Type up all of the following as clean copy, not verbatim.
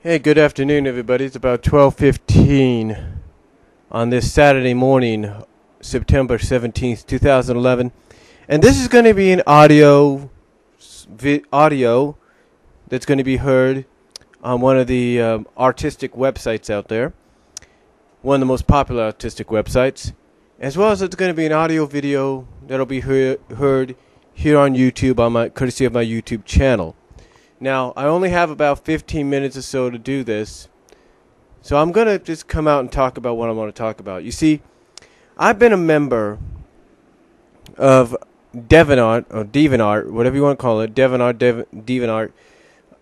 Hey, good afternoon, everybody. It's about 12:15 on this Saturday morning, September 17th, 2011. And this is going to be an audio that's going to be heard on one of the artistic websites out there, one of the most popular artistic websites, as well as it's going to be an audio video that'll be heard here on YouTube on my courtesy of my YouTube channel. Now, I only have about 15 minutes or so to do this, so I'm going to just come out and talk about what I want to talk about. You see, I've been a member of DeviantArt, or DeviantArt, whatever you want to call it, DeviantArt,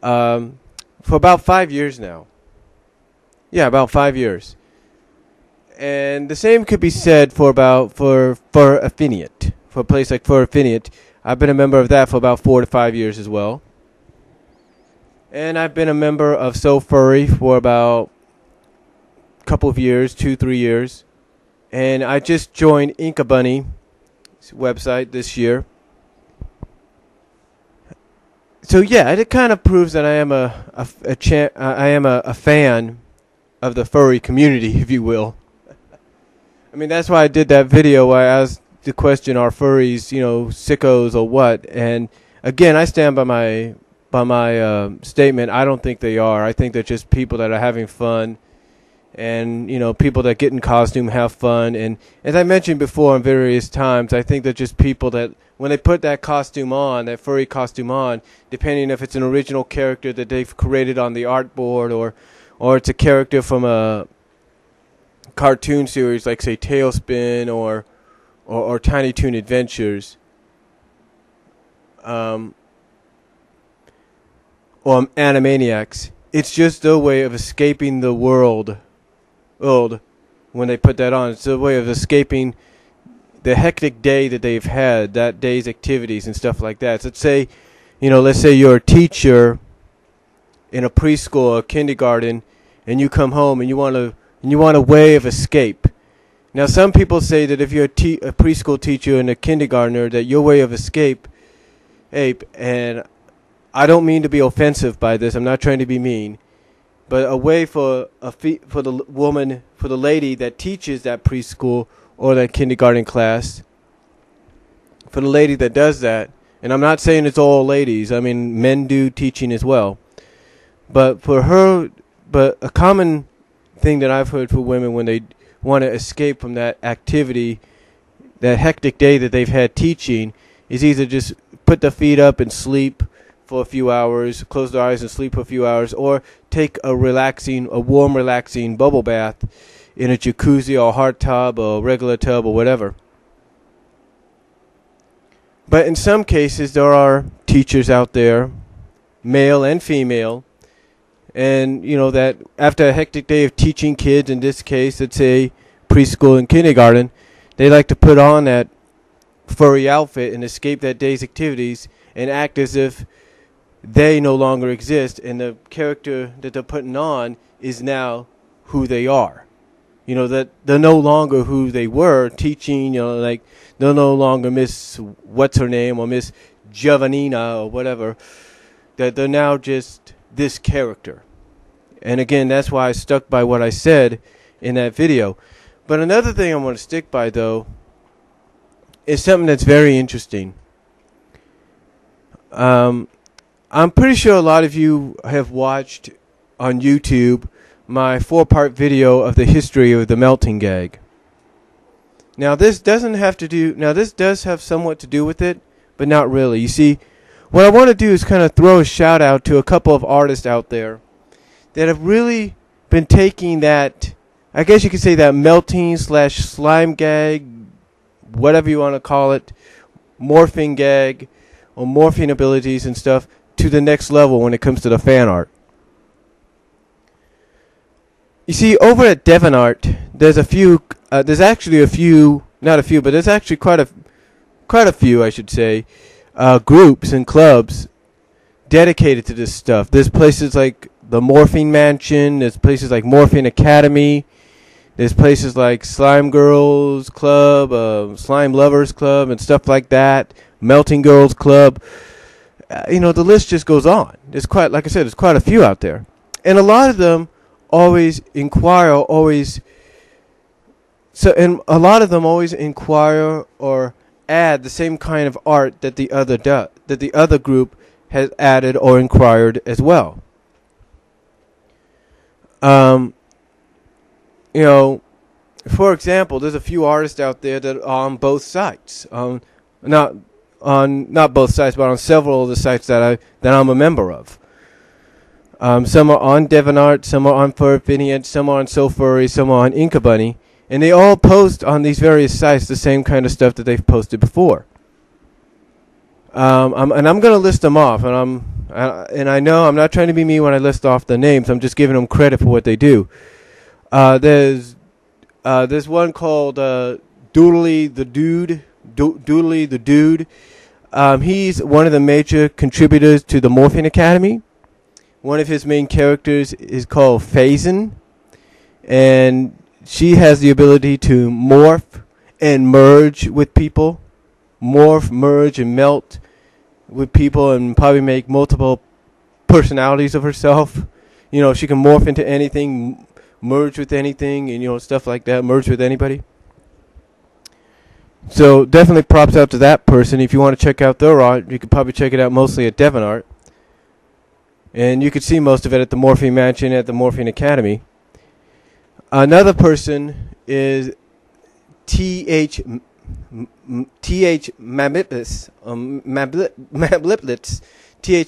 for about 5 years now. Yeah, about 5 years. And the same could be said for Affiniate, for a place like For Affiniate. I've been a member of that for about 4 to 5 years as well. And I've been a member of So Furry for about a couple of years, 2-3 years. And I just joined Inka Bunny's website this year. So yeah, it kind of proves that I am a fan of the furry community, if you will. I mean, that's why I did that video where I asked the question, are furries, sickos or what? And again, I stand by my statement. I don't think they are. I think they're just people that are having fun, and people that get in costume have fun. And as I mentioned before in various times, I think they're just people that when they put that costume on, that furry costume on, depending if it's an original character that they've created on the artboard or it's a character from a cartoon series like, say, Tailspin or Tiny Toon Adventures, or Animaniacs, it's just a way of escaping the world when they put that on. It's a way of escaping the hectic day that they've had, that day's activities and stuff like that. So let's say you're a teacher in a preschool or kindergarten, and you come home and you want a way of escape. Now, some people say that if you're a preschool teacher and a kindergartner, that your way of escape, and I don't mean to be offensive by this. I'm not trying to be mean, but a way for the woman, for the lady that teaches that preschool or that kindergarten class, for the lady that does that, and I'm not saying it's all ladies. I mean, men do teaching as well, but a common thing that I've heard for women when they want to escape from that activity, that hectic day that they've had teaching, is either just put their feet up and sleep for a few hours, close their eyes and sleep for a few hours, or take a warm, relaxing bubble bath in a jacuzzi or hot tub or regular tub or whatever. But in some cases, there are teachers out there, male and female, and that after a hectic day of teaching kids, in this case, let's say preschool and kindergarten, they like to put on that furry outfit and escape that day's activities and act as if they no longer exist, and the character that they're putting on is now who they are. That they're no longer who they were teaching, like they're no longer Miss What's Her Name or Miss Giovannina or whatever, that they're now just this character. And again, that's why I stuck by what I said in that video. But another thing I want to stick by, though, is something that's very interesting. I'm pretty sure a lot of you have watched on YouTube my 4-part video of the history of the melting gag. Now, this does have somewhat to do with it, but not really. You see, what I want to do is kind of throw a shout out to a couple of artists out there that have really been taking that, I guess you could say, that melting / slime gag, whatever you want to call it, morphing gag or morphing abilities and stuff, to the next level when it comes to the fan art. You see, over at DeviantArt, there's actually quite a few, I should say, groups and clubs dedicated to this stuff. There's places like the Morphing Mansion, there's places like Morphing Academy, there's places like Slime Girls Club, Slime Lovers Club, and stuff like that, Melting Girls Club. The list just goes on. There's quite a few out there. And a lot of them always inquire, always so, and a lot of them always inquire or add the same kind of art that the other group has added or inquired as well. Um, you know, for example, there's a few artists out there that are on both sites. Not both sites, but on several of the sites that I'm a member of. Some are on DeviantArt, some are on Furfinian, some are on SoFurry, some are on Inkabunny, and they all post on these various sites the same kind of stuff that they've posted before. And I'm going to list them off, and I know I'm not trying to be mean when I list off the names. I'm just giving them credit for what they do. There's one called Doodly the Dude. Doodly the Dude. He's one of the major contributors to the Morphing Academy. One of his main characters is called Phazon, and she has the ability to morph and merge with people. Morph, merge, and melt with people, and probably make multiple personalities of herself. You know, she can morph into anything, merge with anything, and, you know, stuff like that, merge with anybody. So definitely props out to that person. If you want to check out their art, you could probably check it out mostly at DeviantArt. And you could see most of it at the Morphing Mansion at the Morphing Academy. Another person is T.H. Mamliplitz. T.H.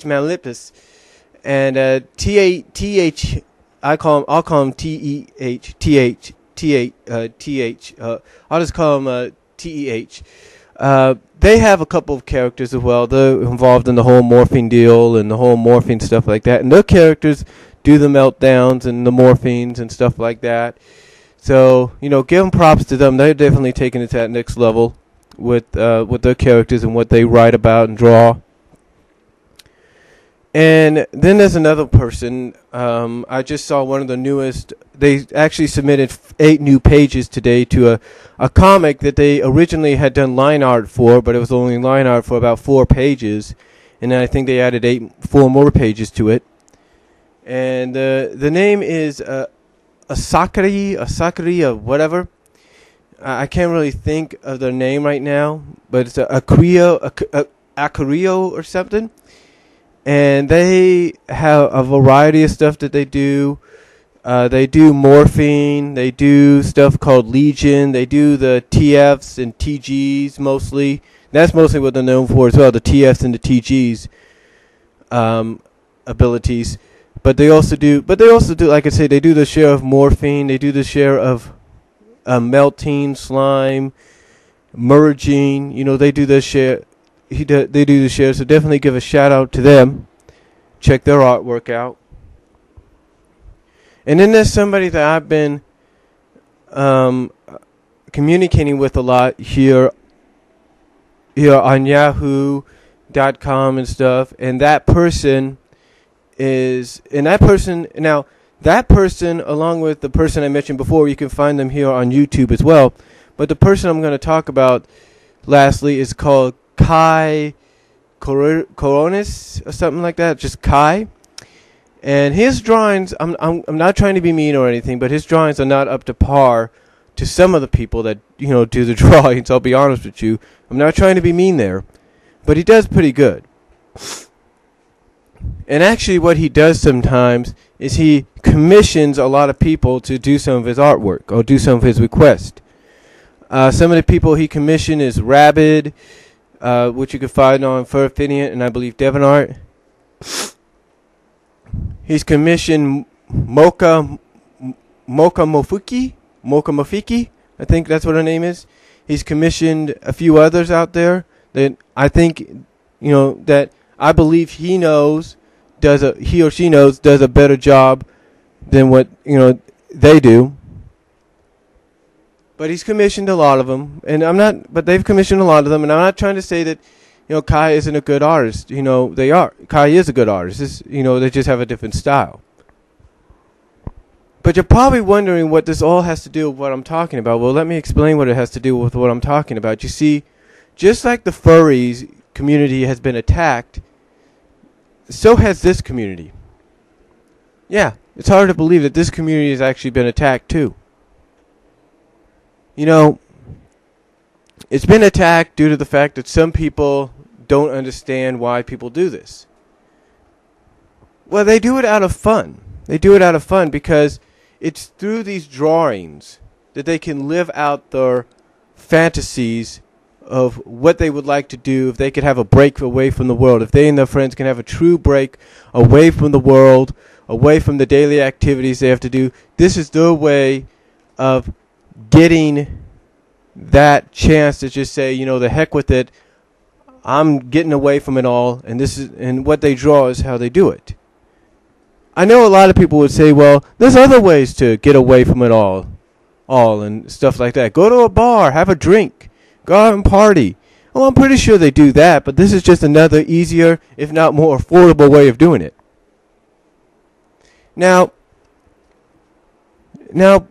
Mamliplitz. And T.H. I'll call him T.E.H. T.H. T.H. I'll just call him T.E.H. They have a couple of characters as well. They're involved in the whole morphing deal and the whole morphing stuff like that. And their characters do the meltdowns and the morphines and stuff like that. So, you know, give them props to them. They're definitely taking it to that next level with their characters and what they write about and draw. And then there's another person. I just saw one of the newest. They actually submitted 8 new pages today to a comic that they originally had done line art for, but it was only line art for about 4 pages. And then I think they added 4 more pages to it. And the name is Asakari or whatever. I can't really think of their name right now, but it's Acario or something. And they have a variety of stuff that they do. They do morphine. They do stuff called Legion. They do the TFs and TGs mostly. That's mostly what they're known for as well, the TFs and the TGs abilities. But they also do, like I say, they do the share of morphine. They do the share of melting, slime, merging. You know, they do the share. They do the share, so definitely give a shout out to them. Check their artwork out. And then there's somebody that I've been communicating with a lot here on Yahoo.com and stuff. And that person along with the person I mentioned before, you can find them here on YouTube as well. But the person I'm going to talk about lastly is called Kai Coronis or something like that, just Kai. And his drawings, I'm not trying to be mean or anything, but his drawings are not up to par to some of the people that, you know, do the drawings. I'll be honest with you. I'm not trying to be mean there, but he does pretty good. And actually what he does sometimes is he commissions a lot of people to do some of his artwork or do some of his requests. Some of the people he commissioned is Rabid, which you can find on Furfinian and I believe DeviantArt. He's commissioned Mocha Mofiki, I think that's what her name is. He's commissioned a few others out there that I think, you know, that I believe he or she knows does a better job than what, you know, they do. But he's commissioned a lot of them, but they've commissioned a lot of them, and I'm not trying to say that, you know, Kai isn't a good artist. You know, they are. Kai is a good artist. You know, they just have a different style. But you're probably wondering what this all has to do with what I'm talking about. Well, let me explain what it has to do with what I'm talking about. You see, just like the furries community has been attacked, so has this community. Yeah, it's hard to believe that this community has actually been attacked too. You know, it's been attacked due to the fact that some people don't understand why people do this. Well, they do it out of fun. They do it out of fun because it's through these drawings that they can live out their fantasies of what they would like to do if they could have a break away from the world. If they and their friends can have a true break away from the world, away from the daily activities they have to do. This is their way of getting that chance to just say, the heck with it. I'm getting away from it all, and what they draw is how they do it. I know a lot of people would say, well, there's other ways to get away from it all and stuff like that. Go to a bar, have a drink, go out and party. Well, I'm pretty sure they do that, but this is just another easier, if not more affordable way of doing it. Now,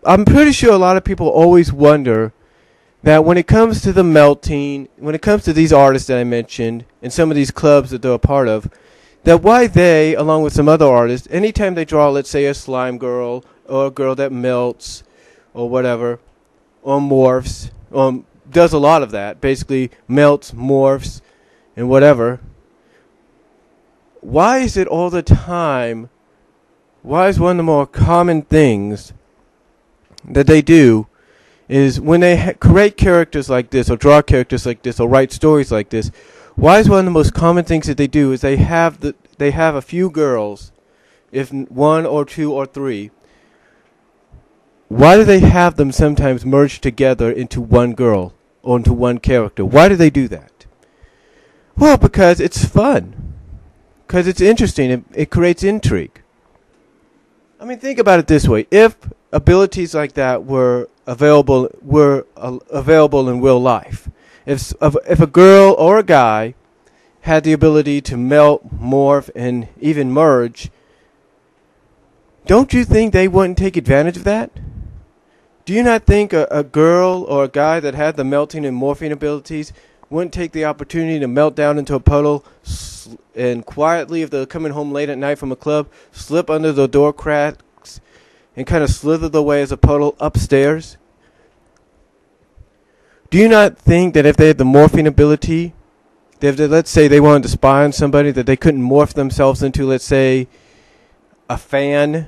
I'm pretty sure a lot of people always wonder that when it comes to the melting, when it comes to these artists that I mentioned, and some of these clubs that they're a part of, that why they, along with some other artists, anytime they draw, let's say, a slime girl, or a girl that melts, or whatever, or morphs, does a lot of that, basically melts, morphs, and whatever, why is it all the time, why is one of the more common things that they do is when they create characters like this, or draw characters like this, or write stories like this, why is one of the most common things that they do is they have a few girls, if one or two or three. Why do they have them sometimes merged together into one girl or into one character? Why do they do that? Well, because it's fun. Because it's interesting. It creates intrigue. I mean, think about it this way. If abilities like that were available in real life, if a girl or a guy had the ability to melt, morph, and even merge, don't you think they wouldn't take advantage of that? Do you not think a girl or a guy that had the melting and morphing abilities wouldn't take the opportunity to melt down into a puddle and quietly, if they're coming home late at night from a club, slip under the door cracks and kind of slither their way as a puddle upstairs? Do you not think that if they had the morphing ability, let's say they wanted to spy on somebody, that they couldn't morph themselves into, let's say, a fan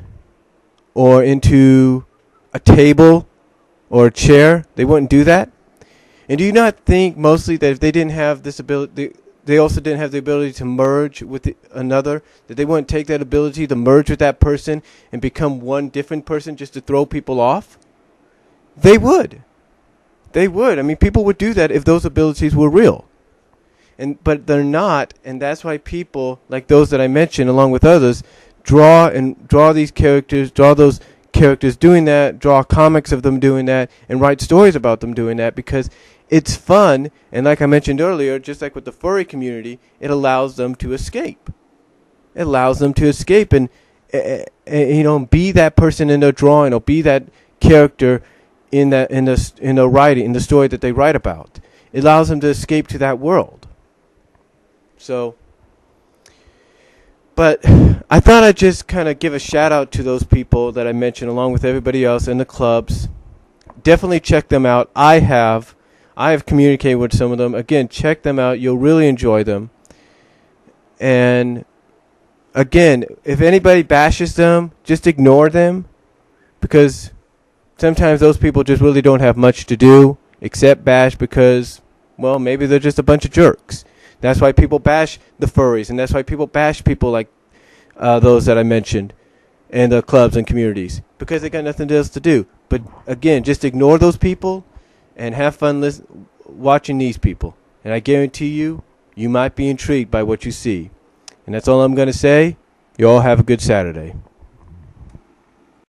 or into a table or a chair? They wouldn't do that? And do you not think mostly that if they didn't have this ability, they also didn't have the ability to merge with another, that they wouldn't take that ability to merge with that person and become one different person just to throw people off? They would. They would. I mean, people would do that if those abilities were real. But they're not, and that's why people, like those that I mentioned, along with others, draw these characters, draw those characters doing that, draw comics of them doing that, and write stories about them doing that, because it's fun, and like I mentioned earlier, just like with the furry community, it allows them to escape. It allows them to escape and be that person in their drawing, or be that character in the writing, in the story that they write about. It allows them to escape to that world. So, but I thought I'd just kind of give a shout out to those people that I mentioned, along with everybody else in the clubs. Definitely check them out. I have communicated with some of them. Again, check them out. You'll really enjoy them. And again, if anybody bashes them, just ignore them, because sometimes those people just really don't have much to do except bash because, well, maybe they're just a bunch of jerks. That's why people bash the furries, and that's why people bash people like those that I mentioned in the clubs and communities, because they got nothing else to do. But again, just ignore those people and have fun watching these people. And I guarantee you might be intrigued by what you see. And that's all I'm going to say. You all have a good Saturday.